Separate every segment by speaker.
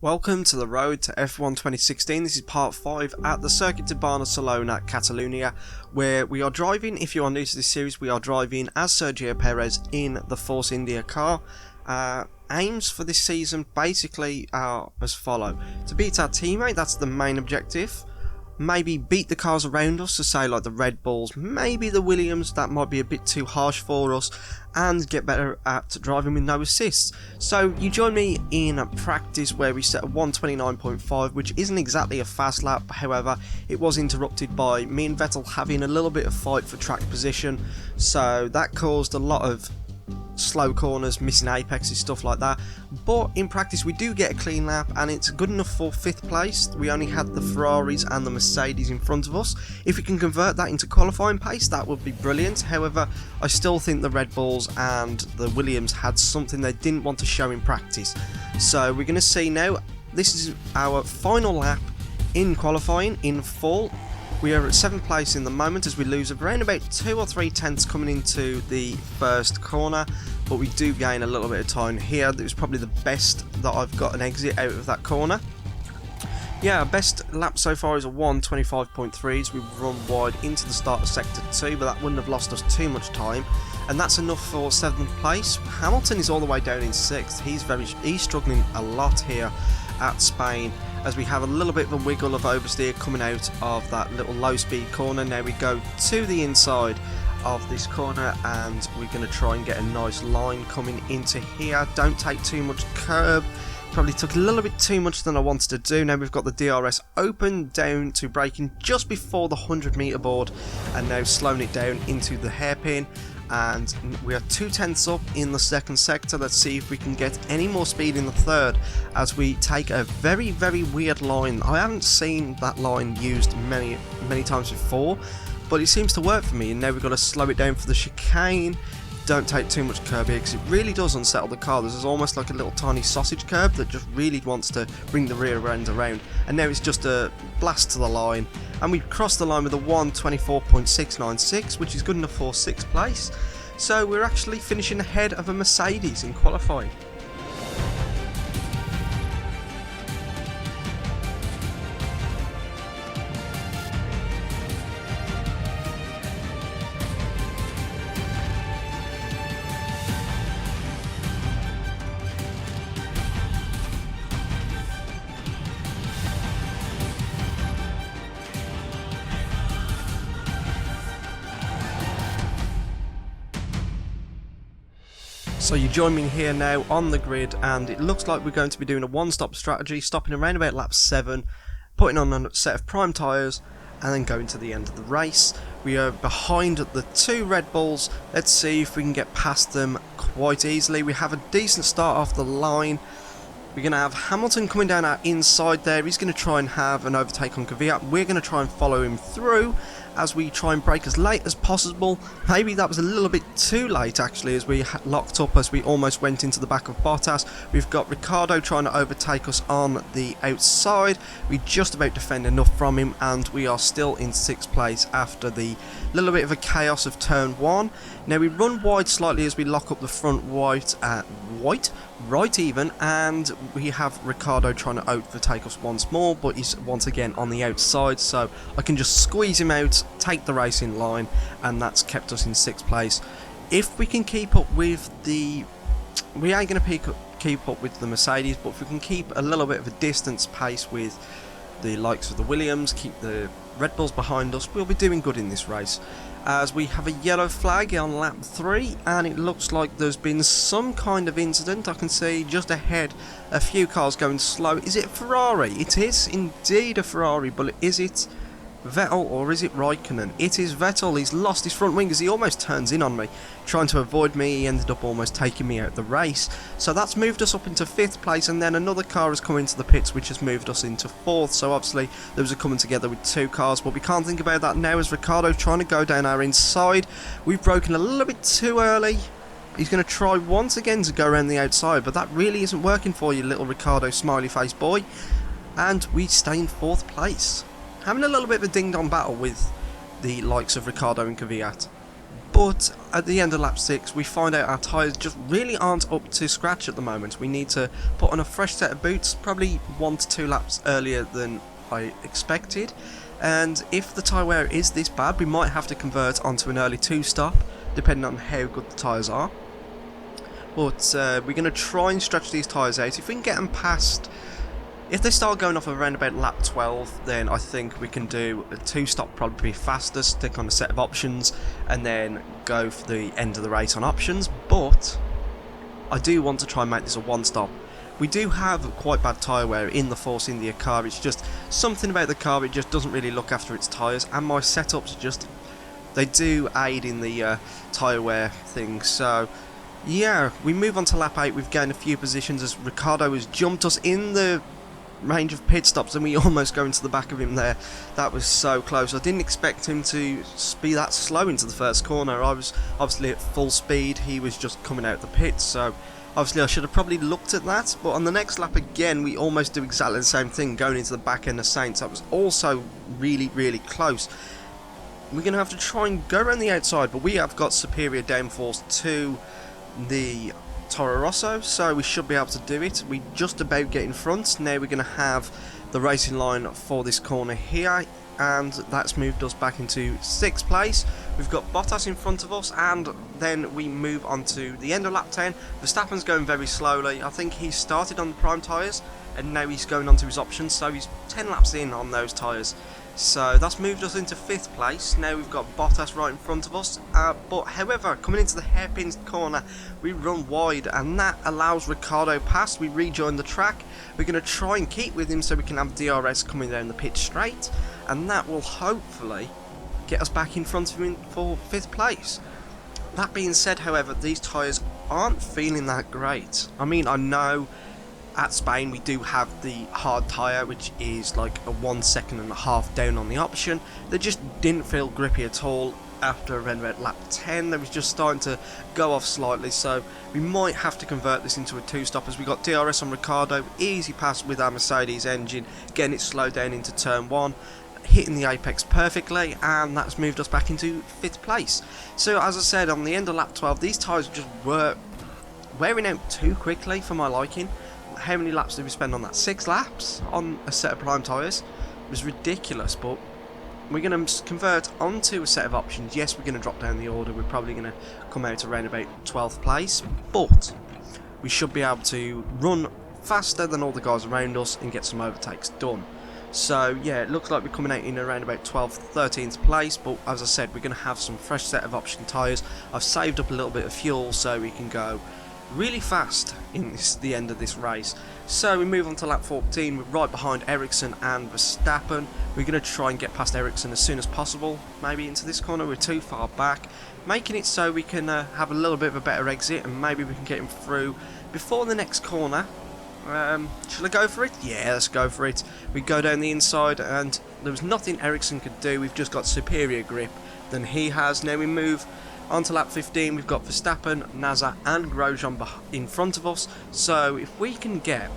Speaker 1: Welcome to the road to F1 2016. This is part 5 at the Circuit de Barcelona, Catalonia, where we are driving. If you are new to this series, we are driving as Sergio Perez in the Force India car. Aims for this season basically are as follow: to beat our teammate, that's the main objective. Maybe beat the cars around us, so say like the Red Bulls, maybe the Williams, that might be a bit too harsh for us, and get better at driving with no assists. So you join me in a practice where we set a 129.5, which isn't exactly a fast lap. However, it was interrupted by me and Vettel having a little bit of fight for track position, so that caused a lot of slow corners, missing apexes, stuff like that. But in practice we do get a clean lap, and it's good enough for 5th place. We only had the Ferraris and the Mercedes in front of us. If we can convert that into qualifying pace, that would be brilliant. However, I still think the Red Bulls and the Williams had something they didn't want to show in practice. So we're going to see now. This is our final lap in qualifying in full. We are at 7th place in the moment as we lose around about 2 or 3 tenths coming into the first corner, but we do gain a little bit of time here. It was probably the best that I've got an exit out of that corner. Yeah, our best lap so far is a 1:25.3 as we run wide into the start of sector 2, but that wouldn't have lost us too much time, and that's enough for 7th place. Hamilton is all the way down in 6th. He's struggling a lot here at Spain, as we have a little bit of a wiggle of oversteer coming out of that little low speed corner. Now we go to the inside of this corner, and we're going to try and get a nice line coming into here. Don't take too much curb. Probably took a little bit too much than I wanted to do. Now we've got the DRS open down to braking just before the 100-meter board, and now slowing it down into the hairpin. And we are 2 tenths up in the second sector. Let's see if we can get any more speed in the third as we take a very weird line. I haven't seen that line used many times before, but it seems to work for me. And now we've got to slow it down for the chicane. Don't take too much curb here, because it really does unsettle the car. This is almost like a little tiny sausage curb that just really wants to bring the rear end around. And now it's just a blast to the line, and we've crossed the line with a 1:24.696, which is good enough for 6th place. So we're actually finishing ahead of a Mercedes in qualifying. So you join me here now on the grid, and it looks like we're going to be doing a one-stop strategy, stopping around about lap 7, putting on a set of prime tyres, and then going to the end of the race. We are behind the 2 Red Bulls. Let's see if we can get past them quite easily. We have a decent start off the line. We're going to have Hamilton coming down our inside there. He's going to try and have an overtake on Kvyat. We're going to try and follow him through as we try and brake as late as possible. Maybe that was a little bit too late actually, as we locked up as we almost went into the back of Bottas. We've got Ricciardo trying to overtake us on the outside. We just about defend enough from him, and we are still in 6th place after the little bit of a chaos of turn 1. Now we run wide slightly as we lock up the front right even, and we have Ricciardo trying to overtake us once more, but he's once again on the outside, so I can just squeeze him out, take the race in line, and that's kept us in 6th place. If we can keep up with we ain't going to keep up with the Mercedes, but if we can keep a little bit of a distance pace with the likes of the Williams, keep the Red Bulls behind us, we'll be doing good in this race. As we have a yellow flag on lap 3, and it looks like there's been some kind of incident. I can see just ahead a few cars going slow. Is it a Ferrari? It is indeed a Ferrari, but is it Vettel or is it Raikkonen? It is Vettel. He's lost his front wing as he almost turns in on me, trying to avoid me. He ended up almost taking me out of the race. So that's moved us up into 5th place, and then another car has come into the pits, which has moved us into 4th. So obviously there was a coming together with 2 cars, but we can't think about that now as Ricciardo trying to go down our inside. We've broken a little bit too early. He's going to try once again to go around the outside, but that really isn't working for you, little Ricciardo smiley face boy. And we stay in 4th place. Having a little bit of a ding-dong battle with the likes of Ricciardo and Kvyat. But at the end of lap 6 we find out our tyres just really aren't up to scratch at the moment. We need to put on a fresh set of boots, probably 1 to 2 laps earlier than I expected, and if the tyre wear is this bad we might have to convert onto an early 2 stop depending on how good the tyres are. But we're going to try and stretch these tyres out. If we can get them past, if they start going off around about lap 12, then I think we can do a 2 stop, probably faster, stick on a set of options and then go for the end of the race on options. But I do want to try and make this a 1 stop. We do have quite bad tyre wear in the Force India car. It's just something about the car, it just doesn't really look after its tyres, and my setups just, they do aid in the tyre wear thing. So yeah, we move on to lap 8. We've gained a few positions as Ricciardo has jumped us in the range of pit stops and we almost go into the back of him there. That was so close. I didn't expect him to be that slow into the first corner. I was obviously at full speed, he was just coming out the pits, so obviously I should have probably looked at that. But on the next lap again we almost do exactly the same thing, going into the back end of Sainz. That was also really close. We're going to have to try and go around the outside, but we have got superior downforce to the Toro Rosso, so we should be able to do it. We just about get in front. Now we're going to have the racing line for this corner here, and that's moved us back into 6th place. We've got Bottas in front of us, and then we move on to the end of lap 10. Verstappen's going very slowly. I think he started on the prime tyres and now he's going on to his options, so he's 10 laps in on those tyres. So that's moved us into 5th place. Now we've got Bottas right in front of us, but however, coming into the hairpin corner we run wide and that allows Ricciardo past. We rejoin the track. We're going to try and keep with him so we can have DRS coming down the pitch straight, and that will hopefully get us back in front of him for 5th place. That being said, however, these tyres aren't feeling that great. I mean, I know at Spain we do have the hard tyre, which is like a 1.5 seconds down on the option. They just didn't feel grippy at all after around about lap 10. They was just starting to go off slightly, so we might have to convert this into a 2 stop as we got DRS on Ricciardo, easy pass with our Mercedes engine, getting it slowed down into turn 1, hitting the apex perfectly, and that's moved us back into 5th place. So as I said, on the end of lap 12 these tyres just were wearing out too quickly for my liking. How many laps did we spend on that? 6 laps on a set of prime tyres. It was ridiculous, but we're going to convert onto a set of options. Yes, we're going to drop down the order. We're probably going to come out around about 12th place, but we should be able to run faster than all the guys around us and get some overtakes done. So yeah, it looks like we're coming out in around about 12th, 13th place, but as I said, we're going to have some fresh set of option tyres. I've saved up a little bit of fuel so we can go really fast in the end of this race. So we move on to lap 14. We're right behind Ericsson and Verstappen. We're going to try and get past Ericsson as soon as possible. Maybe into this corner, we're too far back, making it so we can have a little bit of a better exit, and maybe we can get him through before the next corner. Shall I go for it? Yeah, let's go for it. We go down the inside and there was nothing Ericsson could do. We've just got superior grip than he has. Now we move on to lap 15. We've got Verstappen, Nasser and Grosjean in front of us. So if we can get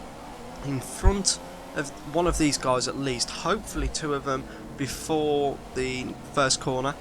Speaker 1: in front of one of these guys at least, hopefully 2 of them before the first corner,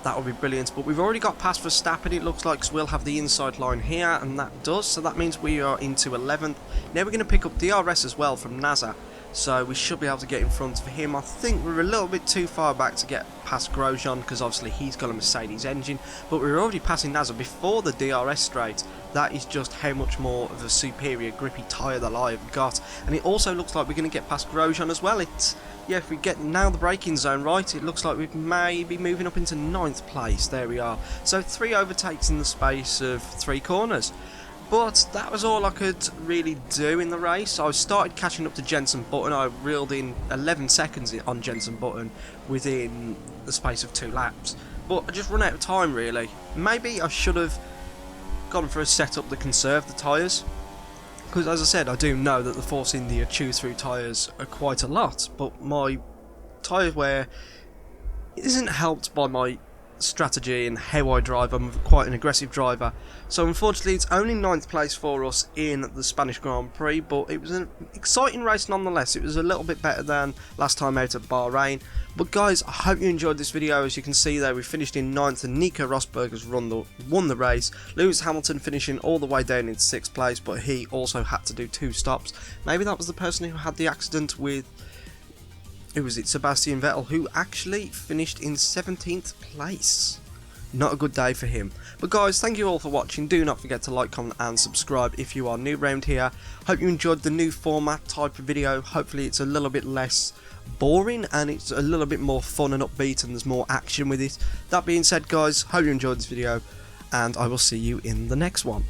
Speaker 1: that would be brilliant. But we've already got past Verstappen, it looks like, so we'll have the inside line here, and that does, so that means we are into 11th. Now we're going to pick up DRS as well from Nasser, so we should be able to get in front of him. I think we're a little bit too far back to get past Grosjean, because obviously he's got a Mercedes engine, but we're already passing Nasser before the DRS straight. That is just how much more of a superior grippy tyre that I've got. And it also looks like we're going to get past Grosjean as well. Yeah, if we get now the braking zone right, it looks like we may be moving up into 9th place. There we are. So 3 overtakes in the space of 3 corners. But that was all I could really do in the race. I started catching up to Jenson Button. I reeled in 11 seconds on Jenson Button within the space of 2 laps. But I just run out of time, really. Maybe I should have gone for a setup that conserved the tyres. Because as I said, I do know that the Force India chew through tyres quite a lot. But my tyre wear isn't helped by my strategy and how I drive. I'm quite an aggressive driver. So unfortunately it's only 9th place for us in the Spanish Grand Prix, but it was an exciting race nonetheless. It was a little bit better than last time out at Bahrain. But guys, I hope you enjoyed this video. As you can see there, we finished in 9th and Nico Rosberg has won the race. Lewis Hamilton finishing all the way down in 6th place, but he also had to do 2 stops. Maybe that was the person who had the accident with, who was it, Sebastian Vettel, who actually finished in 17th place. Not a good day for him. But guys, thank you all for watching. Do not forget to like, comment and subscribe if you are new around here. Hope you enjoyed the new format type of video. Hopefully it's a little bit less boring and it's a little bit more fun and upbeat and there's more action with it. That being said guys, hope you enjoyed this video and I will see you in the next one.